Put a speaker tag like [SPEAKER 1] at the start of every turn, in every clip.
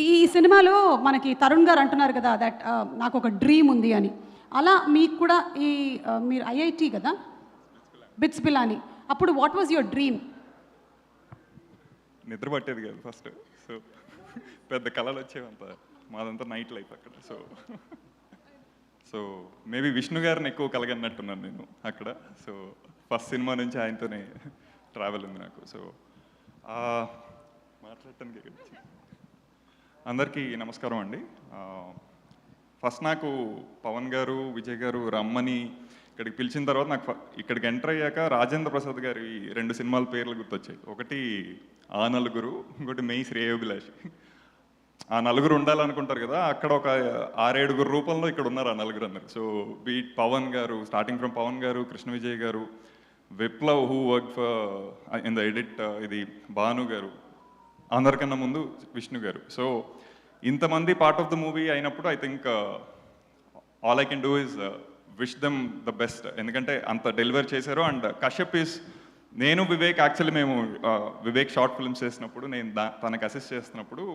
[SPEAKER 1] ఈ సినిమాలో మనకి తరుణ్ గారు అంటున్నారు కదా దట్ నాకు ఒక డ్రీమ్ ఉంది అని. అలా మీకు కూడా ఈ మీరు ఐఐటి కదా, బిట్స్ పిలాని, అప్పుడు వాట్ వాజ్ యువర్ డ్రీమ్?
[SPEAKER 2] నిద్ర పట్టేది కాదు ఫస్ట్. సో పెద్ద కళలు వచ్చేవంత, మాదంతా నైట్ లైఫ్ అక్కడ. సో మేబీ విష్ణు గారిని ఎక్కువ కలగన్నట్టున్నాను నేను అక్కడ. సో ఫస్ట్ సినిమా నుంచి ఆయనతోనే ట్రావెల్ ఉంది నాకు. సో మాట్లాడటానికి అందరికీ నమస్కారం అండి. ఫస్ట్ నాకు పవన్ గారు, విజయ్ గారు రమ్మని ఇక్కడికి పిలిచిన తర్వాత నాకు ఇక్కడికి ఎంటర్ అయ్యాక రాజేంద్ర ప్రసాద్ గారి 2 సినిమాల పేర్లు గుర్తొచ్చాయి. ఒకటి ఆ నలుగురు, ఇంకోటి మెయి శ్రేయోభిలాషి. ఆ నలుగురు ఉండాలనుకుంటారు కదా, అక్కడ ఒక 6-7 రూపంలో ఇక్కడ ఉన్నారు ఆ నలుగురు అన్నారు. సో బీట్ పవన్ గారు, స్టార్టింగ్ ఫ్రమ్ పవన్ గారు, కృష్ణ విజయ్ గారు, Viplav who work for in the edit, ఇది భాను గారు, అందరికన్నా ముందు విష్ణు గారు. సో ఇంతమంది పార్ట్ ఆఫ్ ద మూవీ అయినప్పుడు I think all I can do is wish them the best. ఎందుకంటే అంత డెలివర్ చేశారు. అండ్ కశ్యప్ ఈస్, నేను వివేక్ యాక్చువల్లీ మేము వివేక్ షార్ట్ ఫిల్మ్స్ చేసినప్పుడు నేను తనకు అసిస్ట్ చేస్తున్నప్పుడు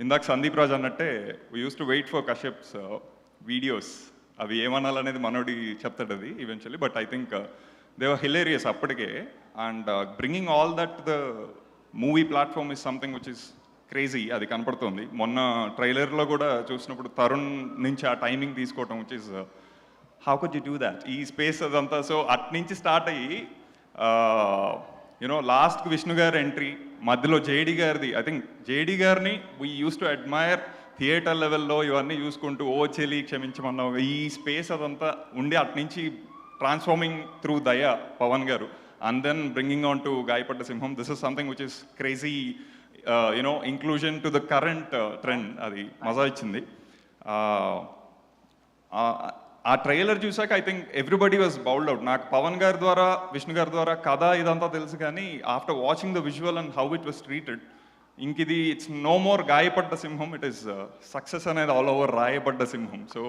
[SPEAKER 2] ఇందాక సందీప్ రాజ్ అన్నట్టే we use to wait for Kashyap's videos. అవి ఏమనాలనేది మనోడి చెప్తాడు అది eventually. But I think they were hilarious అప్పటికే. And bringing all that the movie platform is something which is crazy. అది కనపడుతుంది. మొన్న ట్రైలర్లో కూడా చూసినప్పుడు తరుణ్ నుంచి ఆ టైమింగ్ తీసుకోవటం which is how could you do that, ఈ స్పేస్ అదంతా. సో అట్నుంచి స్టార్ట్ అయ్యి యూనో లాస్ట్కి విష్ణు గారి ఎంట్రీ, మధ్యలో జేడి గారిది. ఐ థింక్ జేడి గారిని we use to admire theatre లెవెల్లో. ఇవన్నీ చూసుకుంటూ ఓ చెలి క్షమించమన్నా ఈ స్పేస్ అదంతా ఉండి అట్నుంచి ట్రాన్స్ఫార్మింగ్ త్రూ దయ పవన్ గారు, and then bringing on to గాయపడ్డ సింహం. This is something which is crazy, you know inclusion to the current trend. అది మజా ఇచ్చింది. ఆ ట్రైలర్ చూసాక I think everybody was bowled out. నాకు పవన్ గారి ద్వారా, విష్ణు గారి ద్వారా కథ ఇదంతా తెలుసు, కానీ after watching the visual and how it was treated, ఇంక ఇది ఇట్స్ నో మోర్ గాయపడ్డ సింహం, ఇట్ ఈస్ సక్సెస్ అనేది ఆల్ ఓవర్ రాయబడ్డ సింహం. సో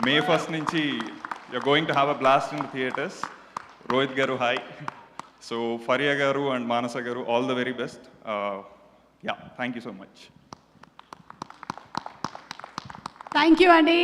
[SPEAKER 2] May 1st నుంచి you're going to have a blast in the theaters. Rohit గారు హాయ్. సో ఫరియా గారు and మానస గారు all the very best. Yeah, thank you so much.
[SPEAKER 1] Thank you అండి.